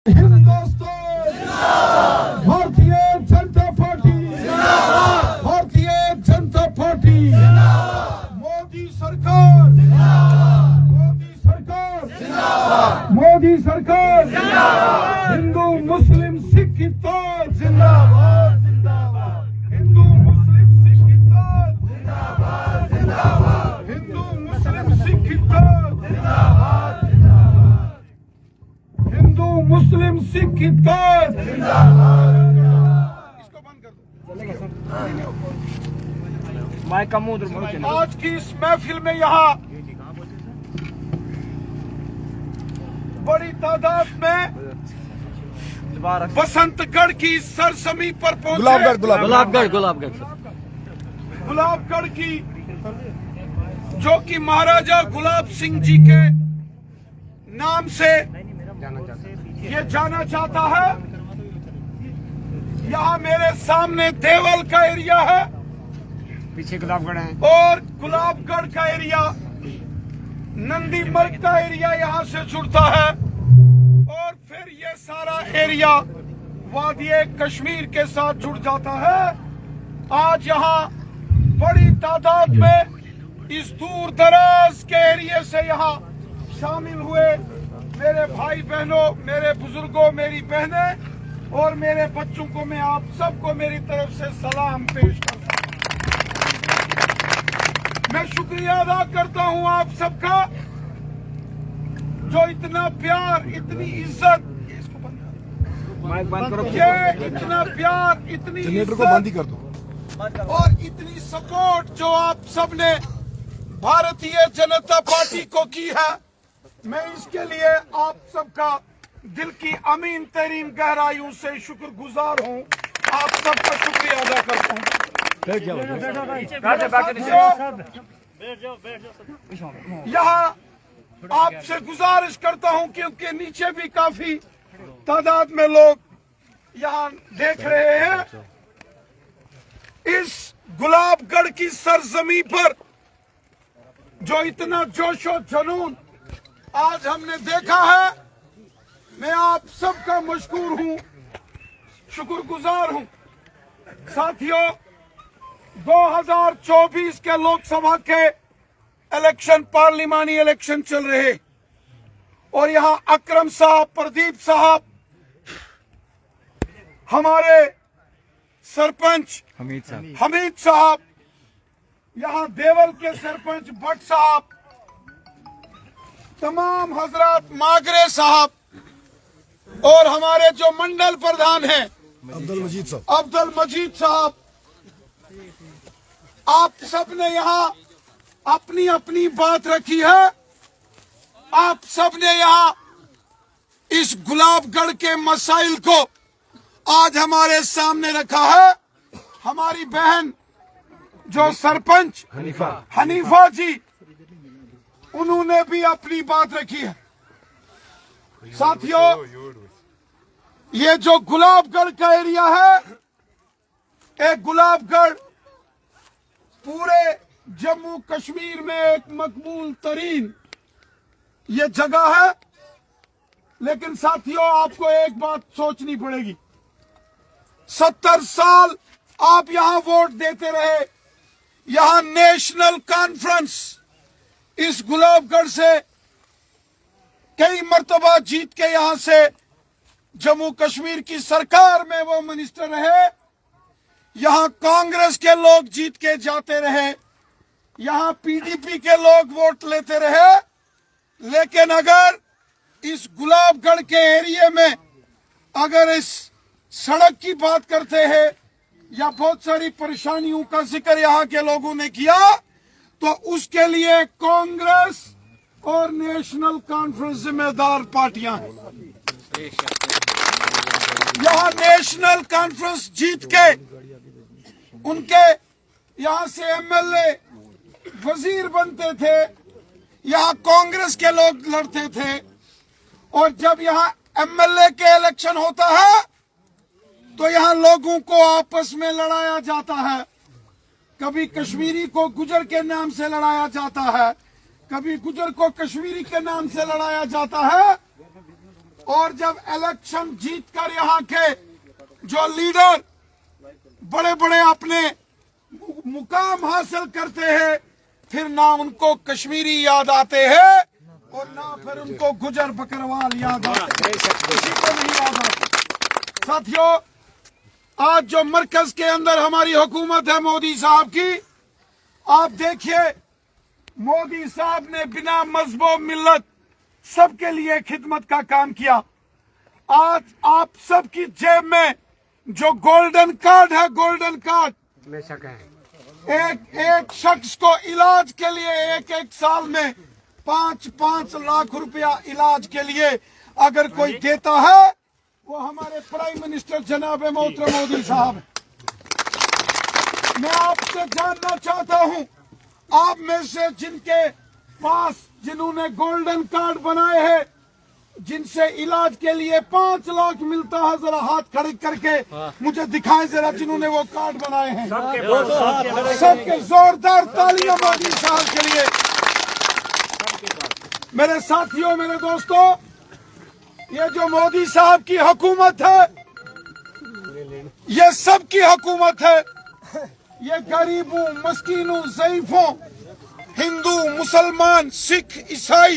Hindustan Bharatiya Janata party Bharatiya Janata party Modi सरकार मोदी सरकार मोदी सरकार हिंदू मुस्लिम सिख इत्तेफाक जिंदाबाद जिंदाबाद हिंदू मुस्लिम सिख इत्तेफाक जिंदाबाद जिंदाबाद हिंदू मुस्लिम सिख इत्तेफाक जिंदाबाद हिंदू मुस्लिम सिख इत्तेफाक जिंदाबाद। इसको बंद कर दो। माइक का मुंह आज की इस महफिल में यहाँ बड़ी तादाद में बसंतगढ़ की सरजमी पर पहुंचे। गुलाबगढ़ की जो कि महाराजा गुलाब सिंह जी के नाम से ये जाना जाता है। यहाँ मेरे सामने देवल का एरिया है, पीछे गुलाबगढ़ है और गुलाबगढ़ का एरिया, नंदीमर्ग का एरिया यहाँ से जुड़ता है, और फिर ये सारा एरिया वादी कश्मीर के साथ जुड़ जाता है। आज यहाँ बड़ी तादाद में इस दूर दराज के एरिया से यहाँ शामिल हुए मेरे भाई बहनों, मेरे बुजुर्गों, मेरी बहनें और मेरे बच्चों को मैं आप सबको मेरी तरफ से सलाम पेश करता हूँ। मैं शुक्रिया अदा करता हूँ आप सबका, जो इतना प्यार, इतनी इज्जत, माइक बंद करो, ये इतना प्यार, इतनी जनरेटर को बंद ही कर दो, और इतनी सपोर्ट जो आप सबने भारतीय जनता पार्टी को की है, मैं इसके लिए आप सबका दिल की अमीन तरीन गहराइयों से शुक्रगुजार हूँ। आप सबका शुक्रिया अदा करता हूँ। यहाँ आपसे गुजारिश करता हूँ, क्योंकि नीचे भी काफी तादाद में लोग यहाँ देख रहे हैं, इस गुलाबगढ़ की सरजमी पर जो इतना जोशो जुनून आज हमने देखा है, मैं आप सबका मशकूर हूं, शुक्रगुजार हूं। साथियों, 2024 के लोकसभा के इलेक्शन, पार्लिमानी इलेक्शन चल रहे, और यहां अकरम साहब, प्रदीप साहब, हमारे सरपंच हमीद साहब, यहाँ देवल के सरपंच भट्ट साहब, तमाम हजरात, मागरे साहब, और हमारे जो मंडल प्रधान हैं अब्दुल मजीद साहब, आप सबने यहाँ अपनी अपनी बात रखी है। आप सबने यहाँ इस गुलाबगढ़ के मसाइल को आज हमारे सामने रखा है। हमारी बहन जो सरपंच हनीफा जी, उन्होंने भी अपनी बात रखी है। साथियों, ये जो गुलाबगढ़ का एरिया है, एक गुलाबगढ़ पूरे जम्मू कश्मीर में एक मकबूल तरीन ये जगह है। लेकिन साथियों, आपको एक बात सोचनी पड़ेगी, 70 साल आप यहां वोट देते रहे। यहां नेशनल कॉन्फ्रेंस इस गुलाबगढ़ से कई मर्तबा जीत के यहां से जम्मू कश्मीर की सरकार में वो मिनिस्टर रहे। यहां कांग्रेस के लोग जीत के जाते रहे, यहां पीडीपी के लोग वोट लेते रहे। लेकिन अगर इस गुलाबगढ़ के एरिया में अगर इस सड़क की बात करते हैं या बहुत सारी परेशानियों का जिक्र यहाँ के लोगों ने किया, तो उसके लिए कांग्रेस और नेशनल कॉन्फ्रेंस जिम्मेदार पार्टियां हैं। यहाँ नेशनल कॉन्फ्रेंस जीत के उनके यहाँ से एमएलए वजीर बनते थे, यहाँ कांग्रेस के लोग लड़ते थे, और जब यहाँ एमएलए के इलेक्शन होता है तो यहाँ लोगों को आपस में लड़ाया जाता है। कभी कश्मीरी को गुजर के नाम से लड़ाया जाता है, कभी गुजर को कश्मीरी के नाम से लड़ाया जाता है। और जब इलेक्शन जीतकर यहाँ के जो लीडर बड़े बड़े अपने मुकाम हासिल करते हैं, फिर ना उनको कश्मीरी याद आते हैं और ना फिर उनको गुजर बकरवाल याद आते हैं, किसी को नहीं याद आते। साथियों, आज जो मरकज के अंदर हमारी हुकूमत है मोदी साहब की, आप देखिए मोदी साहब ने बिना मजहब मिल्लत सबके लिए खिदमत का काम किया। आज आप सबकी जेब में जो गोल्डन कार्ड है, गोल्डन कार्ड, बेशक है। एक शख्स को इलाज के लिए एक साल में 5-5 लाख रुपया इलाज के लिए अगर कोई देता है, वो हमारे प्राइम मिनिस्टर जनाब मोहतरम मोदी साहब है। मैं आपसे जानना चाहता हूं, आप में से जिनके पास, जिन्होंने गोल्डन कार्ड बनाए हैं, जिनसे इलाज के लिए 5 लाख मिलता है, जरा हाथ खड़े करके मुझे दिखाएं जरा, जिन्होंने वो कार्ड बनाए हैं। सबके जोरदार तालियां मोदी साहब के लिए। मेरे साथियों, मेरे दोस्तों, ये जो मोदी साहब की हुकूमत है, ये सबकी हुकूमत है। ये गरीबों, मस्कीनों, ज़ईफों, हिंदू, मुसलमान, सिख, ईसाई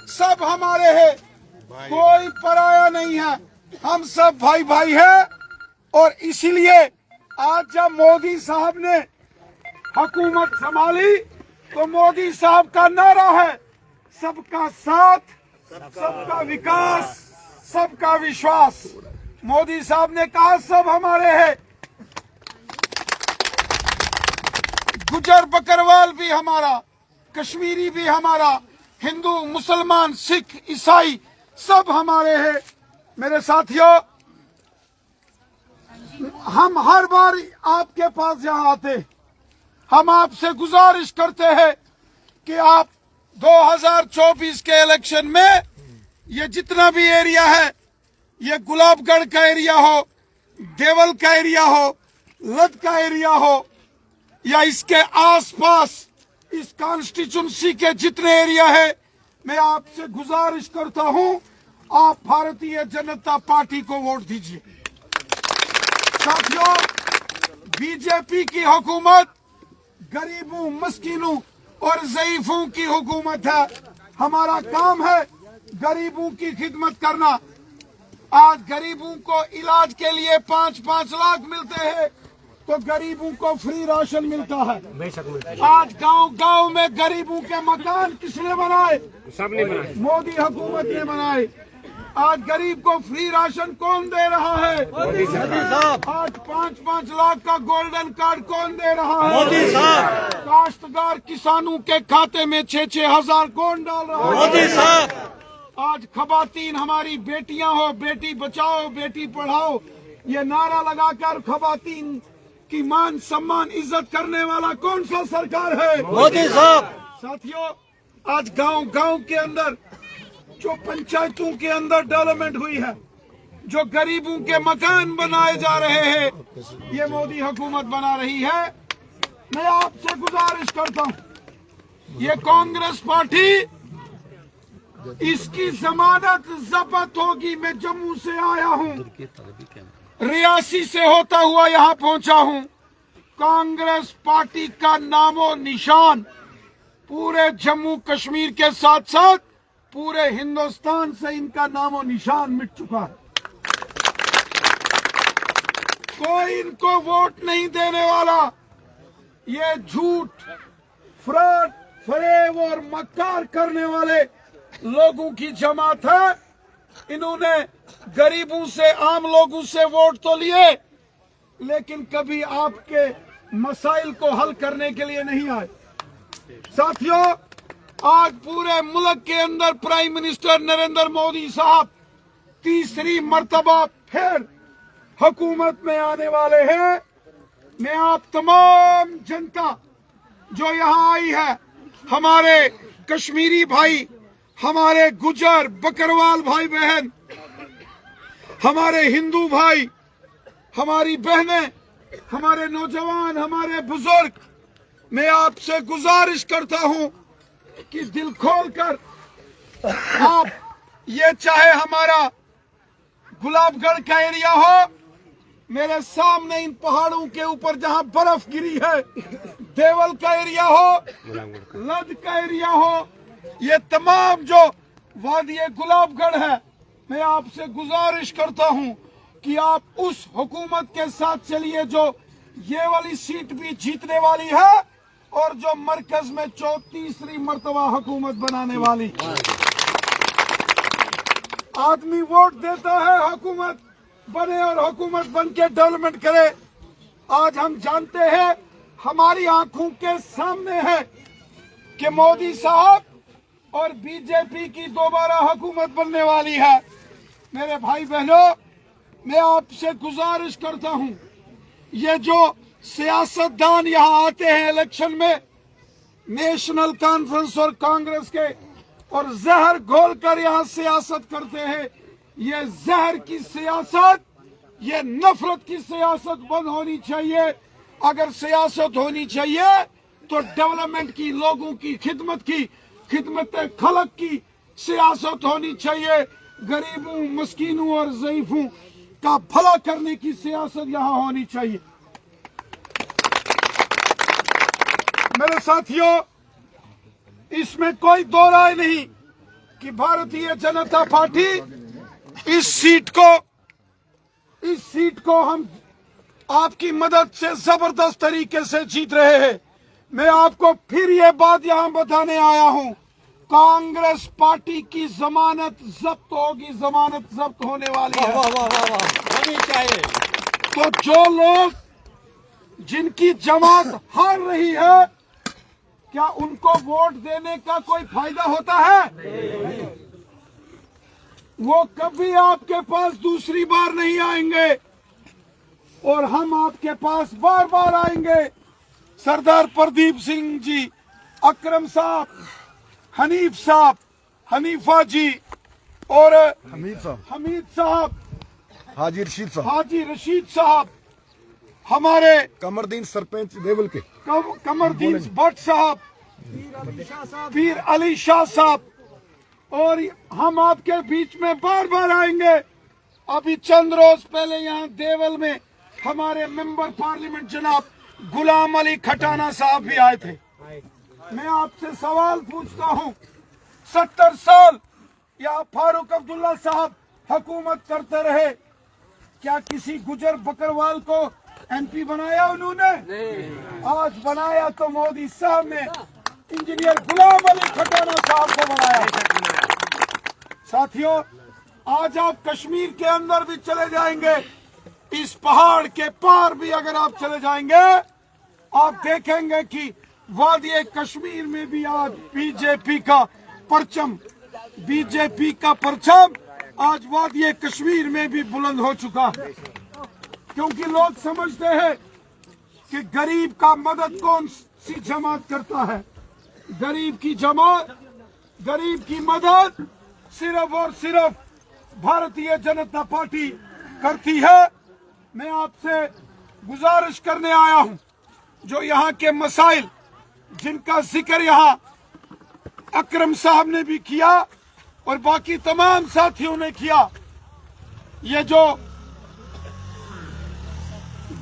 सब हमारे हैं, कोई पराया नहीं है, हम सब भाई भाई हैं। और इसीलिए आज जब मोदी साहब ने हुकूमत संभाली तो मोदी साहब का नारा है, सबका साथ, सबका विकास, सबका विश्वास। मोदी साहब ने कहा सब हमारे हैं, गुजर बकरवाल भी हमारा, कश्मीरी भी हमारा, हिंदू, मुसलमान, सिख, ईसाई सब हमारे हैं। मेरे साथियों, हम हर बार आपके पास यहाँ आते, हम आपसे गुजारिश करते हैं कि आप 2024 के इलेक्शन में ये जितना भी एरिया है, ये गुलाबगढ़ का एरिया हो, देवल का एरिया हो, लद का एरिया हो, या इसके आसपास इस कॉन्स्टिट्यूंसी के जितने एरिया है, मैं आपसे गुजारिश करता हूं, आप भारतीय जनता पार्टी को वोट दीजिए। साथियों, बीजेपी की हुकूमत गरीबों, मस्कीनों और ज़ईफों की हुकूमत है। हमारा काम है गरीबों की खिदमत करना। आज गरीबों को इलाज के लिए 5-5 लाख मिलते हैं, तो गरीबों को फ्री राशन मिलता है। आज गांव-गांव में गरीबों के मकान किसने बनाए? सबने बनाए, मोदी हुकूमत ने बनाए। आज गरीब को फ्री राशन कौन दे रहा है? मोदी साहब। आज 5-5 लाख का गोल्डन कार्ड कौन दे रहा है? मोदी साहब। काश्तकार किसानों के खाते में 6-6 हजार कौन डाल रहा है? मोदी साहब। आज खवातीन हमारी बेटियां हो, बेटी बचाओ बेटी पढ़ाओ, ये नारा लगाकर खवातीन की मान सम्मान इज्जत करने वाला कौन सा सरकार है? मोदी साहब। साथियों, आज गांव-गांव के अंदर जो पंचायतों के अंदर डेवलपमेंट हुई है, जो गरीबों के मकान बनाए जा रहे हैं, ये मोदी हुकूमत बना रही है। मैं आपसे गुजारिश करता हूं, ये कांग्रेस पार्टी, इसकी जमानत जब्त होगी। मैं जम्मू से आया हूं, रियासी से होता हुआ यहाँ पहुंचा हूं। कांग्रेस पार्टी का नामो निशान पूरे जम्मू कश्मीर के साथ साथ पूरे हिंदुस्तान से इनका नामो निशान मिट चुका है। कोई इनको वोट नहीं देने वाला। ये झूठ, फ्रॉड, फरेब और मक्कार करने वाले लोगों की जमात है। इन्होंने गरीबों से, आम लोगों से वोट तो लिए, लेकिन कभी आपके मसाइल को हल करने के लिए नहीं आए। साथियों, आज पूरे मुल्क के अंदर प्राइम मिनिस्टर नरेंद्र मोदी साहब तीसरी मर्तबा फिर हुकूमत में आने वाले हैं। मैं आप तमाम जनता जो यहाँ आई है, हमारे कश्मीरी भाई, हमारे गुजर बकरवाल भाई बहन, हमारे हिंदू भाई, हमारी बहनें, हमारे नौजवान, हमारे बुजुर्ग, मैं आपसे गुजारिश करता हूं कि दिल खोल कर आप, ये चाहे हमारा गुलाबगढ़ का एरिया हो, मेरे सामने इन पहाड़ों के ऊपर जहां बर्फ गिरी है, देवल का एरिया हो, लद का एरिया हो, ये तमाम जो वादी गुलाबगढ़ है, मैं आपसे गुजारिश करता हूं कि आप उस हुकूमत के साथ चलिए जो ये वाली सीट भी जीतने वाली है और जो मरकज में 34वीं मर्तबा हुकूमत बनाने वाली। आदमी वोट देता है हुकूमत बने और हुकूमत बन के डेवलपमेंट करे। आज हम जानते हैं, हमारी आंखों के सामने है कि मोदी साहब और बीजेपी की दोबारा हुकूमत बनने वाली है। मेरे भाई बहनों, मैं आपसे गुजारिश करता हूं, ये जो सियासतदान यहाँ आते हैं इलेक्शन में, नेशनल कॉन्फ्रेंस और कांग्रेस के, और जहर घोल कर यहाँ सियासत करते हैं, ये जहर की सियासत, ये नफरत की सियासत बंद होनी चाहिए। अगर सियासत होनी चाहिए तो डेवलपमेंट की, लोगों की खिदमत खलक की सियासत होनी चाहिए। गरीबों, मस्कीनों और ज़ईफों का भला करने की सियासत यहाँ होनी चाहिए। मेरे साथियों, इसमें कोई दो राय नहीं कि भारतीय जनता पार्टी इस सीट को हम आपकी मदद से जबरदस्त तरीके से जीत रहे हैं। मैं आपको फिर ये बात यहां बताने आया हूं, कांग्रेस पार्टी की जमानत जब्त होगी, जमानत जब्त होने वाली है। वाह वाह वाह वाह, होनी चाहिए। तो जो लोग, जिनकी जमात हार रही है, क्या उनको वोट देने का कोई फायदा होता है? वो कभी आपके पास दूसरी बार नहीं आएंगे और हम आपके पास बार बार आएंगे। सरदार प्रदीप सिंह जी, अकरम साहब, हनीफ साहब, हनीफा जी और हमीद साहब, हाजी रशीद साहब, हमारे कमरदीन सरपंच देवल के, कमरदीन भट्ट साहब, पीर अली शाह साहब, और हम आपके बीच में बार बार आएंगे। अभी चंद रोज पहले यहाँ देवल में हमारे मेंबर पार्लियामेंट जनाब गुलाम अली खटाना साहब भी आए थे। मैं आपसे सवाल पूछता हूँ, 70 साल यहाँ फारूक अब्दुल्ला साहब हुकूमत करते रहे, क्या किसी गुजर बकरवाल को MP बनाया उन्होंने? आज बनाया तो मोदी साहब ने इंजीनियर गुलाम अली खटाना साहब को बनाया। साथियों, आज आप कश्मीर के अंदर भी चले जाएंगे, इस पहाड़ के पार भी अगर आप चले जाएंगे, आप देखेंगे कि वादी कश्मीर में भी आज बीजेपी का परचम आज वादी कश्मीर में भी बुलंद हो चुका है। क्योंकि लोग समझते हैं कि गरीब का मदद कौन सी जमात करता है। गरीब की मदद सिर्फ और सिर्फ भारतीय जनता पार्टी करती है। मैं आपसे गुजारिश करने आया हूं, जो यहाँ के मसाइल जिनका जिक्र यहाँ अकरम साहब ने भी किया और बाकी तमाम साथियों ने किया, ये जो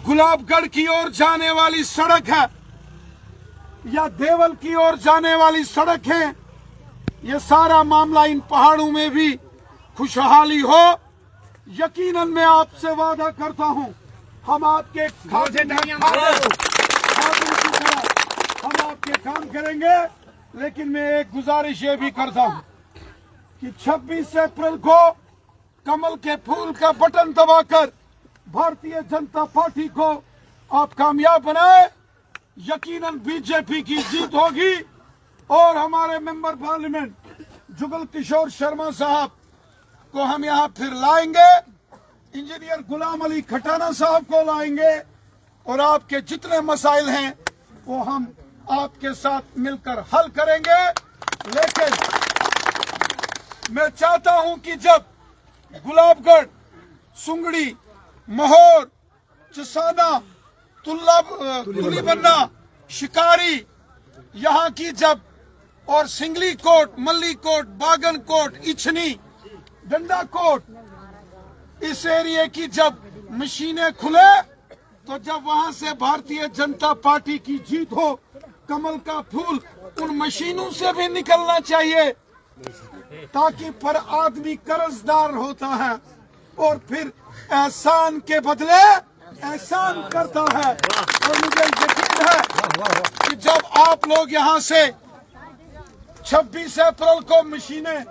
गुलाबगढ़ की ओर जाने वाली सड़क है या देवल की ओर जाने वाली सड़क है, ये सारा मामला इन पहाड़ों में भी खुशहाली हो। यकीनन मैं आपसे वादा करता हूं, हम आपके हम आपके काम करेंगे। लेकिन मैं एक गुजारिश ये भी करता हूं कि 26 अप्रैल को कमल के फूल का बटन दबाकर भारतीय जनता पार्टी को आप कामयाब बनाए। यकीनन बीजेपी की जीत होगी और हमारे मेंबर पार्लियामेंट जुगल किशोर शर्मा साहब को हम यहाँ फिर लाएंगे, इंजीनियर गुलाम अली खटाना साहब को लाएंगे और आपके जितने मसाइल हैं वो हम आपके साथ मिलकर हल करेंगे। लेकिन मैं चाहता हूं कि जब गुलाबगढ़, सुंगड़ी, महोर, चसाना, तुलीबन्ना, शिकारी यहाँ की जब, और सिंगली कोट, मल्ली कोट, बागन कोट, इछनी, डंडा कोट, इस एरिया की जब मशीनें खुले तो जब वहां से भारतीय जनता पार्टी की जीत हो, कमल का फूल उन मशीनों से भी निकलना चाहिए, ताकि पर आदमी कर्जदार होता है और फिर एहसान के बदले एहसान करता है। और मुझे यकीन है कि जब आप लोग यहाँ से 26 अप्रैल को मशीनें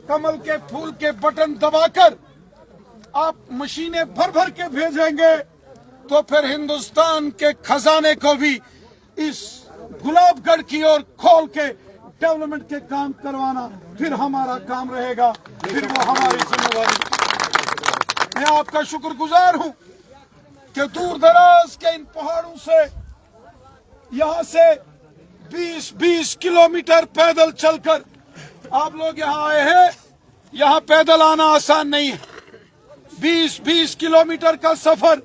कमल के फूल के बटन दबाकर आप मशीनें भर भर के भेजेंगे, तो फिर हिंदुस्तान के खजाने को भी इस गुलाबगढ़ की ओर खोल के डेवलपमेंट के काम करवाना फिर हमारा काम रहेगा, फिर वो हमारी जिम्मेवारी। मैं आपका शुक्रगुजार हूं कि दूर दराज के इन पहाड़ों से यहाँ से 20-20 किलोमीटर पैदल चलकर आप लोग यहाँ आए हैं। यहाँ पैदल आना आसान नहीं है, 20-20 किलोमीटर का सफर,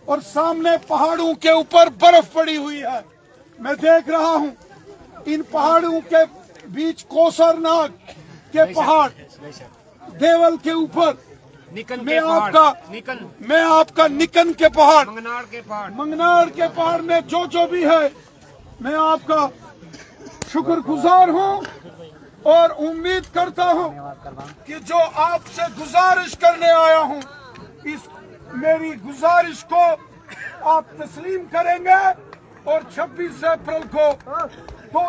और सामने पहाड़ों के ऊपर बर्फ पड़ी हुई है। मैं देख रहा हूँ इन पहाड़ों के बीच कोसरनाग के पहाड़, देवल के ऊपर मैं आपका निकन के पहाड़, मंगनार के पहाड़ में जो भी है, मैं आपका शुक्रगुजार हूँ और उम्मीद करता हूँ कि जो आपसे गुजारिश करने आया हूँ, इस मेरी गुजारिश को आप तस्लीम करेंगे और 26 अप्रैल को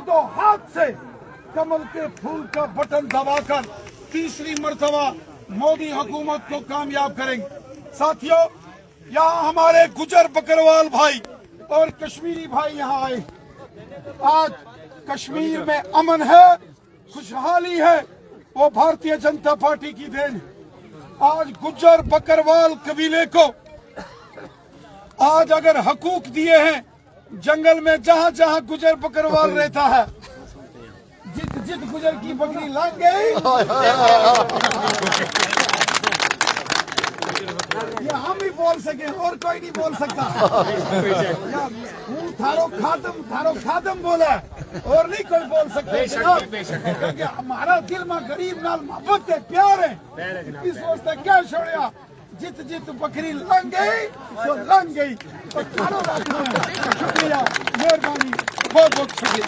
दो हाथ से कमल के फूल का बटन दबाकर तीसरी मर्तबा मोदी हुकूमत को कामयाब करेंगे। साथियों, यहाँ हमारे गुजर बकरवाल भाई और कश्मीरी भाई यहाँ आए। आज कश्मीर में अमन है, खुशहाली है, वो भारतीय जनता पार्टी की देन है। आज गुजर बकरवाल कबीले को आज अगर हकूक दिए हैं, जंगल में जहाँ जहाँ गुजर बकरवाल रहता है, जित गुजर की बकरी लग गई, ये हम ही बोल सके और कोई नहीं बोल सकता। थारो खादम बोला और नहीं कोई बोल सकता। हमारा दिल में गरीब नाल मोहब्बत है, प्यार है, इस वास्ते क्या छोड़िया, जित बकरी लंग गई तो लंग गई। शुक्रिया, मेहरबानी, बहुत बहुत शुक्रिया।